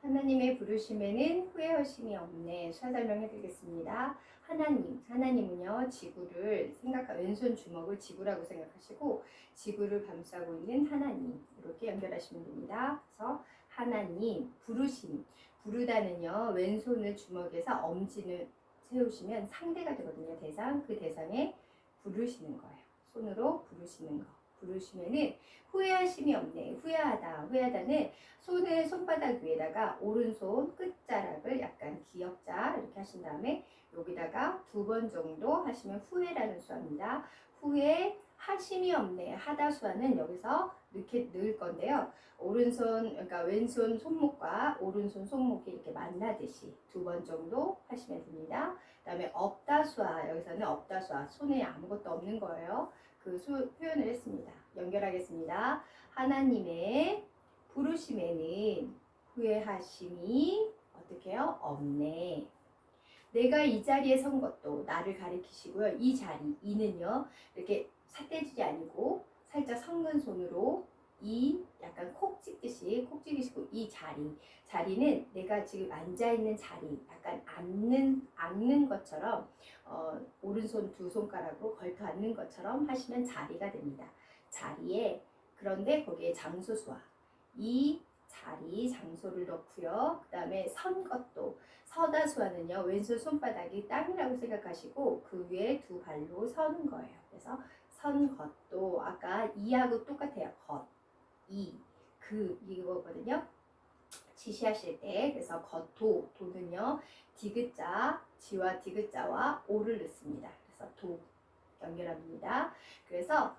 하나님의 부르심에는 후회하심이 없네. 수화 설명해 드리겠습니다. 하나님은요, 지구를 왼손 주먹을 지구라고 생각하시고, 지구를 감싸고 있는 하나님, 이렇게 연결하시면 됩니다. 그래서 하나님, 부르다는요, 왼손을 주먹에서 엄지를 세우시면 상대가 되거든요. 그 대상에 부르시는 거예요. 손으로 부르시는 거. 부르시면은 후회하심이 없네. 후회하다는 손바닥 위에다가 오른손 끝자락을 약간 기역자 이렇게 하신 다음에 여기다가 2번 정도 하시면 후회라는 수화입니다. 후회 하심이 없네. 하다 수화는 여기서 넣을 건데요. 그러니까 왼손 손목과 오른손 손목이 이렇게 만나듯이 2번 정도 하시면 됩니다. 그 다음에 없다 수화, 여기서는 없다 수화, 손에 아무것도 없는 거예요. 표현을 했습니다. 연결하겠습니다. 하나님의 부르심에는 후회하심이 어떻게 해요? 없네. 내가 이 자리에 선 것도 나를 가리키시고요. 이 자리, 이는요, 이렇게 삿대질이 아니고 살짝 섞는 손으로 약간 콕 찍으시고 이 자리는 내가 지금 앉아있는 자리, 약간 앉는 것처럼 오른손 2손가락으로 걸터 앉는 것처럼 하시면 자리가 됩니다. 그런데 거기에 장소수와 이 자리 장소를 넣고요. 그 다음에 서다 수화는요, 왼손 손바닥이 땅이라고 생각하시고 그 위에 2발로 서는 거예요. 그래서 선 것도 아까 이하고 똑같아요. 이거거든요. 지시하실 때. 그래서 도는요, 지와 디귿자와 오를 넣습니다. 그래서 도 연결합니다. 그래서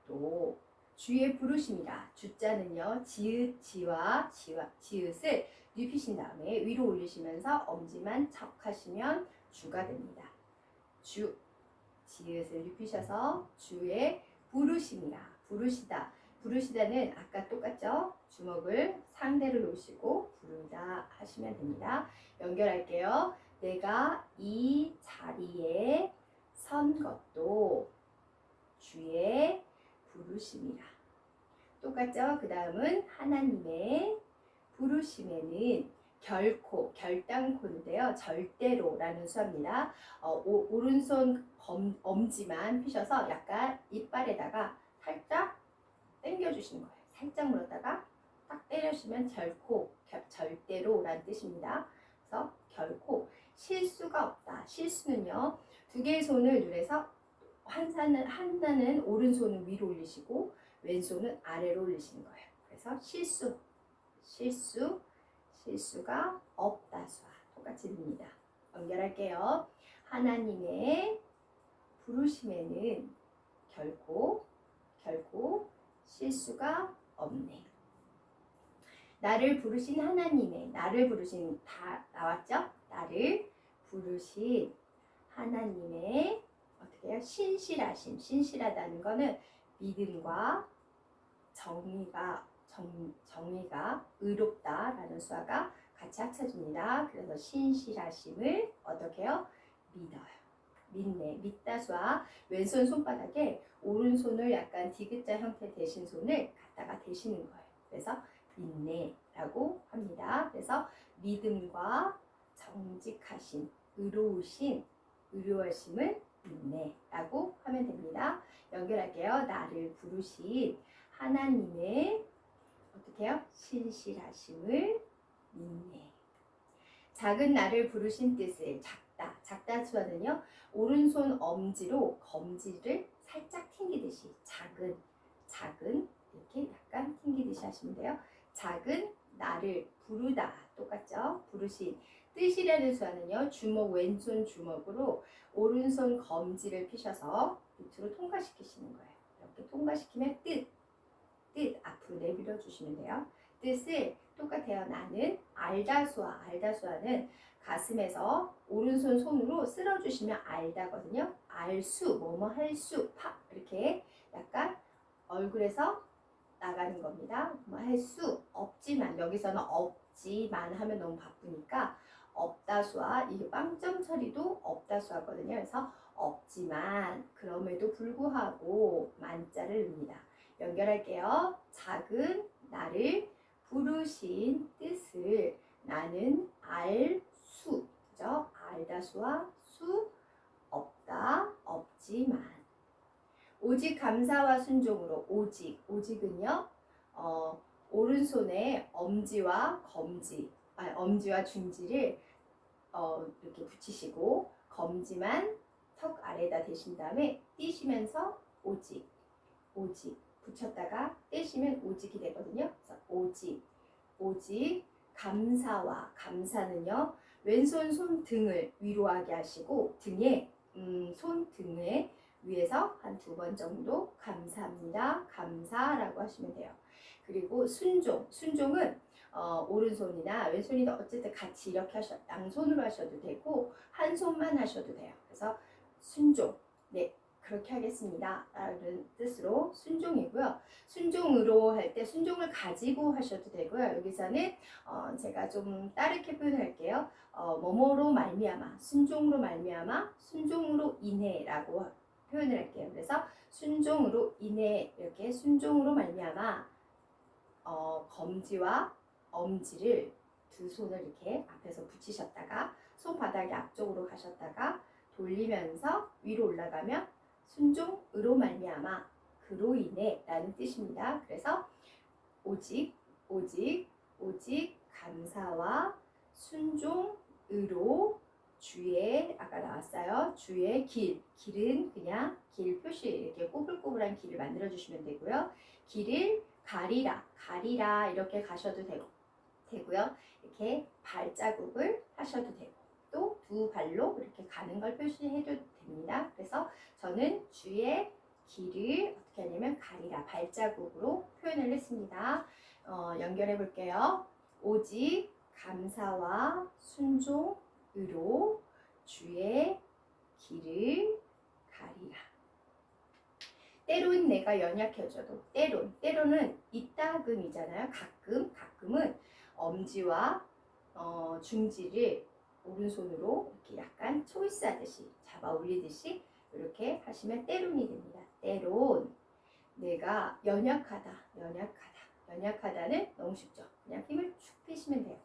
도 주의 부르심이라. 주자는요, 지와 지읒을 눕히신 다음에 위로 올리시면서 엄지만 척하시면 주가 됩니다. 지읒을 눕히셔서 주의 부르심이라. 부르시다는 아까 똑같죠? 주먹을 상대를 놓으시고 부르다 하시면 됩니다. 연결할게요. 내가 이 자리에 선 것도 주의 부르심이라. 똑같죠? 그 다음은 하나님의 부르심에는 결단코인데요. 절대로라는 수합니다. 오른손 엄지만 피셔서 약간 이빨에다가 살짝 당겨주시는 거예요. 살짝 물었다가 딱 때려주시면 절대로라는 뜻입니다. 그래서 결코 실수가 없다. 실수는요, 2개의 손을 누래서 하나는 오른손을 위로 올리시고 왼손은 아래로 올리시는 거예요. 그래서 실수가 없다 수와 똑같이 됩니다. 연결할게요. 하나님의 부르심에는 결코 실수가 없네. 나를 부르신 다 나왔죠? 나를 부르신 하나님의 어떻게 해요? 신실하다는 거는 믿음과 정의가 의롭다라는 수화가 같이 합쳐집니다. 그래서 신실하심을 어떻게 해요? 믿다 수화, 왼손 손바닥에 오른손을 약간 디귿자 형태 대신 손을 갖다가 대시는 거예요. 그래서 믿네라고 합니다. 그래서 믿음과 정직하심, 의로하심을 믿네라고 하면 됩니다. 연결할게요. 나를 부르신 하나님의 어떻게 해요? 신실하심을 믿네. 작은 나를 부르신 뜻을 작다 수화는요, 오른손 엄지로 검지를 살짝 튕기듯이 작은 이렇게 약간 튕기듯이 하시면 돼요. 작은 나를 부르다 똑같죠? 부르신 뜻이라는 수화는요, 왼손 주먹으로 오른손 검지를 피셔서 밑으로 통과시키시는 거예요. 이렇게 통과시키면 뜻 앞으로 내밀어 주시면 돼요. 뜻을 똑같아요. 나는 알다수화는 가슴에서 오른손 손으로 쓸어주시면 알다거든요. 뭐뭐 할수 이렇게 약간 얼굴에서 나가는 겁니다. 뭐 할 수 없지만, 여기서는 없지만 하면 너무 바쁘니까 없다수화, 이게 빵점 처리도 없다수화거든요. 그래서 없지만 그럼에도 불구하고 만자를 넣습니다. 연결할게요. 작은 나를 부르신 뜻을 나는 알 수, 그죠? 알다수와 수, 없다, 없지만. 오직 감사와 순종으로, 오직은요, 오른손에 엄지와 엄지와 중지를 이렇게 붙이시고, 검지만 턱 아래다 대신 다음에 띄시면서 오직 붙였다가 떼시면 오직이 되거든요. 그래서 오직 감사는요, 왼손 손등을 위로하게 하시고 손등에 위에서 한 2번 정도 감사합니다, 감사라고 하시면 돼요. 그리고 순종은 오른손이나 왼손이나 어쨌든 같이 이렇게 양손으로 하셔도 되고 한 손만 하셔도 돼요. 그래서 순종, 네, 그렇게 하겠습니다 라는 뜻으로 순종이고요. 순종으로 할 때 순종을 가지고 하셔도 되고요. 여기서는 제가 좀 다르게 표현할게요. 뭐뭐로 말미암아, 순종으로 말미암아, 순종으로 인해 라고 표현을 할게요. 그래서 순종으로 인해, 이렇게 순종으로 말미암아 검지와 엄지를 2손을 이렇게 앞에서 붙이셨다가 손바닥이 앞쪽으로 가셨다가 돌리면서 위로 올라가면 순종으로 말미암아, 그로 인해 라는 뜻입니다. 그래서 오직 감사와 순종으로 주의, 아까 나왔어요, 주의 길은 그냥 길 표시, 이렇게 꼬불꼬불한 길을 만들어 주시면 되고요. 길을 가리라 이렇게 가셔도 되고요. 이렇게 발자국을 하셔도 되고 또 2발로 이렇게 가는 걸 표시해도 됩니다. 그래서 저는 주의 길을 어떻게 하냐면 가리라, 발자국으로 표현을 했습니다. 연결해 볼게요. 오직 감사와 순종으로 주의 길을 가리라. 때론 내가 연약해져도, 때로는 이따금이잖아요. 가끔은 엄지와 중지를 오른손으로 이렇게 약간 초이스하듯이 잡아 올리듯이 이렇게 하시면 때론이 됩니다. 때론 내가 연약하다는 너무 쉽죠. 그냥 힘을 축 빼시면 돼요.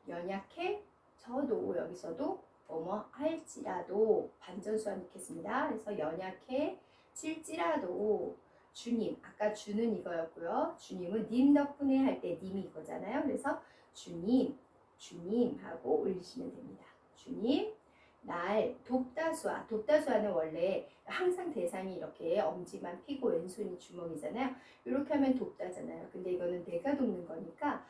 연약해져도, 여기서도 뭐뭐 할지라도 반전수와 넣겠습니다. 그래서 연약해질지라도 주님, 아까 주는 이거였고요. 주님은 님 덕분에 할 때 님이 이거잖아요. 그래서 주님 하고 올리시면 됩니다. 주님, 날 돕다수와는 원래 항상 대상이 이렇게 엄지만 피고 왼손이 주먹이잖아요. 이렇게 하면 돕다잖아요. 근데 이거는 내가 돕는 거니까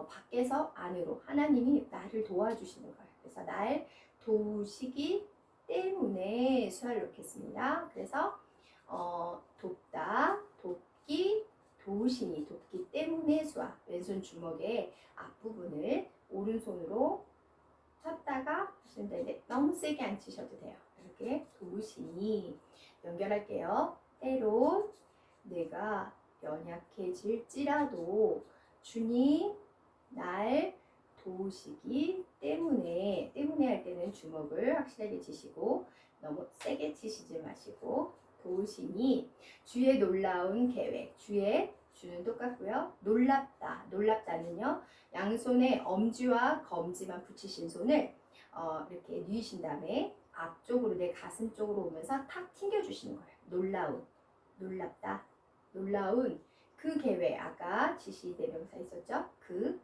밖에서 안으로 하나님이 나를 도와주시는 거예요. 그래서 날 도우시기 때문에 수화를 넣겠습니다. 그래서 돕기, 도우시니, 돕기 때문에 수화, 왼손 주먹의 앞부분을 오른손으로 쳤다가 하시면 되는데 너무 세게 안 치셔도 돼요. 이렇게 도우시니 연결할게요. 때론 내가 연약해질지라도 주님 날 도우시기 때문에 할 때는 주먹을 확실하게 치시고 너무 세게 치시지 마시고 도우시니 주의 놀라운 계획, 주는 똑같고요. 놀랍다는요. 양손에 엄지와 검지만 붙이신 손을 이렇게 뉘으신 다음에 앞쪽으로 내 가슴 쪽으로 오면서 탁 튕겨주시는 거예요. 놀라운 그 계획, 아까 지시 대명사 있었죠? 그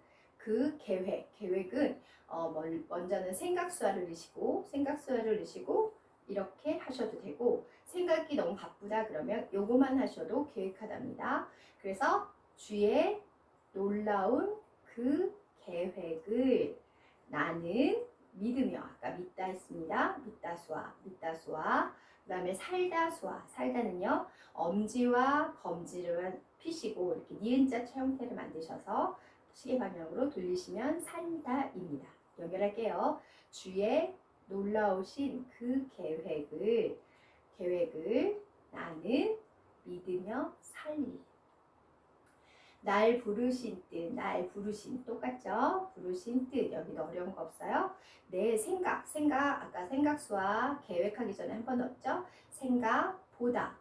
계획은 먼저는 생각수화를 넣으시고 이렇게 하셔도 되고, 생각이 너무 바쁘다 그러면 요거만 하셔도 계획하답니다. 그래서 주의 놀라운 그 계획을 나는 믿으며, 아까 믿다 했습니다. 믿다수와 그 다음에 살다는요 엄지와 검지를 피시고 이렇게 니은자 형태를 만드셔서 시계 방향으로 돌리시면 살다입니다. 연결할게요. 주의 놀라우신 그 계획을 나는 믿으며 살리. 날 부르신 똑같죠? 부르신 뜻, 여기도 어려운 거 없어요? 내 생각, 아까 생각수와 계획하기 전에 한 번 넣었죠?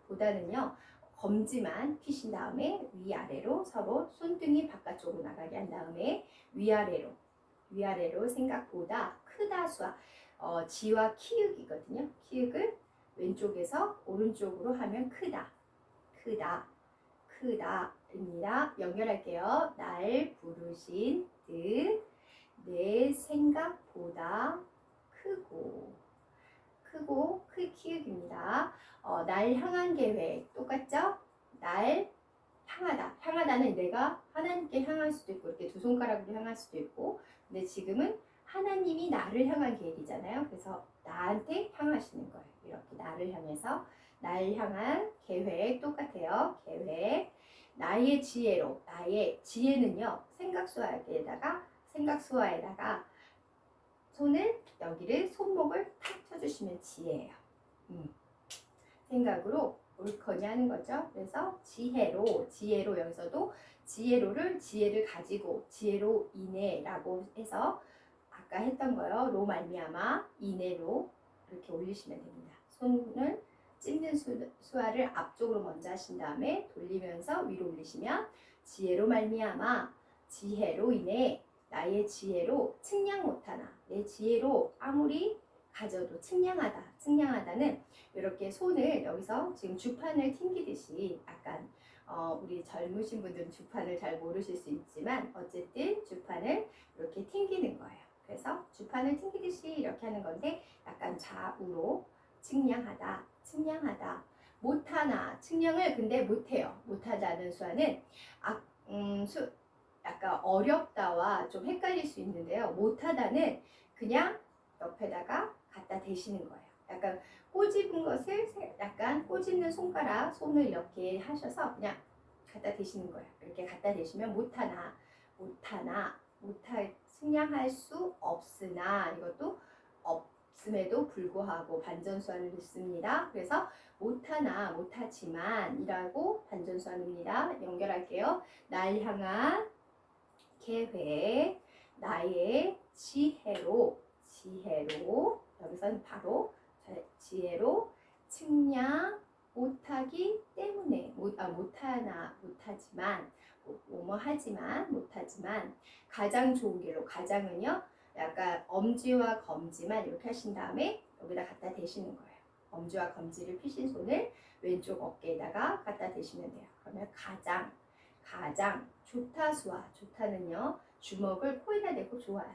보다는요 검지만 피신 다음에 위아래로 서로 손등이 바깥쪽으로 나가게 한 다음에 위아래로 생각보다 크다 수아. 지와 키읔이거든요. 키읔을 왼쪽에서 오른쪽으로 하면 크다, 크다, 크다입니다. 연결할게요. 날 부르신 뜻, 내 생각보다 크고 키읔입니다. 날 향한 계획 똑같죠? 날 향하다는 내가 하나님께 향할 수도 있고 이렇게 두 손가락으로 향할 수도 있고, 근데 지금은 하나님이 나를 향한 계획이잖아요. 그래서 나한테 향하시는 거예요. 이렇게 나를 향해서 날 향한 계획 똑같아요. 계획. 나의 지혜는요, 생각수화에다가 손을 여기를 손목을 탁 쳐주시면 지혜예요. 생각으로 옳거니 하는 거죠. 그래서 지혜로 여기서도 지혜를 가지고 지혜로 인해라고 해서 아까 했던 거요. 로 말미암아 인해로 이렇게 올리시면 됩니다. 손을 찝는 수화를 앞쪽으로 먼저 하신 다음에 돌리면서 위로 올리시면 지혜로 말미암아 지혜로 인해 나의 지혜로 측량 못하나 내 지혜로 아무리 가져도 측량하다는 이렇게 손을 여기서 지금 주판을 튕기듯이 약간 우리 젊으신 분들은 주판을 잘 모르실 수 있지만 어쨌든 주판을 이렇게 튕기는 거예요. 그래서 주판을 튕기듯이 이렇게 하는 건데 약간 좌우로 측량하다 못하나 측량을 근데 못해요. 못하다는 수화는 약간 어렵다와 좀 헷갈릴 수 있는데요. 못하다는 그냥 옆에다가 갖다 대시는 거예요. 약간 꼬집은 것을 약간 꼬집는 손을 이렇게 하셔서 그냥 갖다 대시는 거예요. 이렇게 갖다 대시면 못하나 측량할 수 없으나 이것도 없음에도 불구하고 반전수화를 넣습니다. 그래서 못하나 못하지만이라고 반전수화입니다. 연결할게요. 날 향한 계획, 나의 지혜로 여기서는 바로 지혜로 측량 못하기 때문에 못하지만 가장 좋은 길로 가장은요 약간 엄지와 검지만 이렇게 하신 다음에 여기다 갖다 대시는 거예요. 엄지와 검지를 피신 손을 왼쪽 어깨에다가 갖다 대시면 돼요. 그러면 가장 좋다 수화. 좋다는요 주먹을 코에다 대고 좋아요.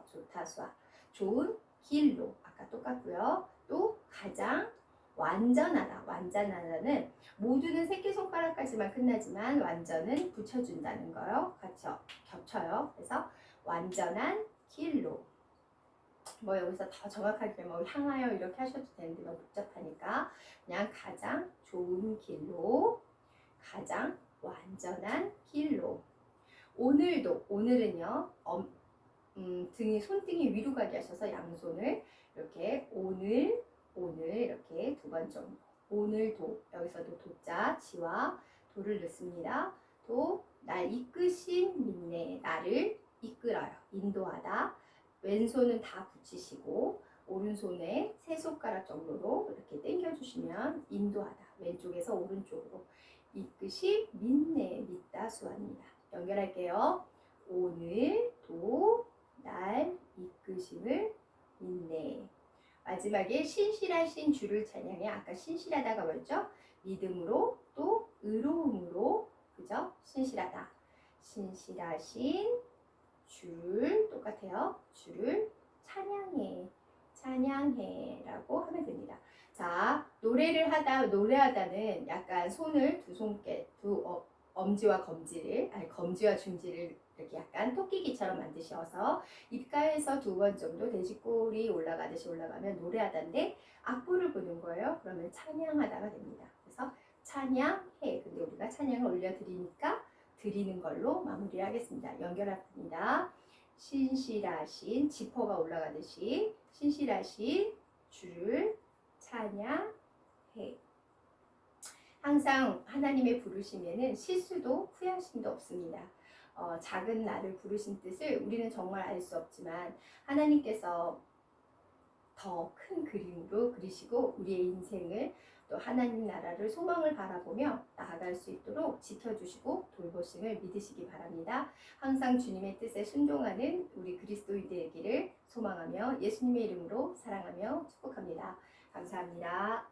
좋다 수화. 좋은 길로 아까 똑같고요. 또 가장 완전하다는 모두는 새끼손가락까지만 끝나지만 완전은 붙여준다는 거요. 같이 겹쳐요. 그래서 완전한 길로. 뭐 여기서 더 정확하게 뭐 향하여 이렇게 하셔도 되는데 너무 복잡하니까 그냥 가장 좋은 길로, 가장 완전한 길로. 오늘은요 손등이 위로 가게 하셔서 양손을 이렇게 오늘 이렇게 두 번 정도. 오늘도 여기서도 도자 지와 도를 넣습니다. 도 날 이끄신 민네 나를 이끌어요. 인도하다. 왼손은 다 붙이시고 오른손에 세 손가락 정도로 이렇게 당겨주시면 인도하다. 왼쪽에서 오른쪽으로 이끄시 민네 믿다 수합니다. 연결할게요. 오늘도 날 이끄심을 믿네. 마지막에 신실하신 주를 찬양해. 아까 신실하다가 뭐였죠? 믿음으로 또 의로움으로, 그죠? 신실하신 주를 똑같아요. 주를 찬양해라고 하면 됩니다. 자, 노래하다는 약간 손을 엄지와 검지와 중지를 이렇게 약간 토끼기처럼 만드셔서 입가에서 두 번 정도 돼지꼬리 올라가듯이 올라가면 노래하다인데 악보를 보는 거예요. 그러면 찬양하다가 됩니다. 그래서 찬양해. 근데 우리가 찬양을 올려드리니까 드리는 걸로 마무리를 하겠습니다. 연결합니다. 신실하신 지퍼가 올라가듯이 신실하신 주를 찬양해. 항상 하나님의 부르심에는 실수도 후회하심도 없습니다. 작은 나를 부르신 뜻을 우리는 정말 알 수 없지만 하나님께서 더 큰 그림으로 그리시고 우리의 인생을 또 하나님 나라를 소망을 바라보며 나아갈 수 있도록 지켜주시고 돌보심을 믿으시기 바랍니다. 항상 주님의 뜻에 순종하는 우리 그리스도인이 되기를 소망하며 예수님의 이름으로 사랑하며 축복합니다. 감사합니다.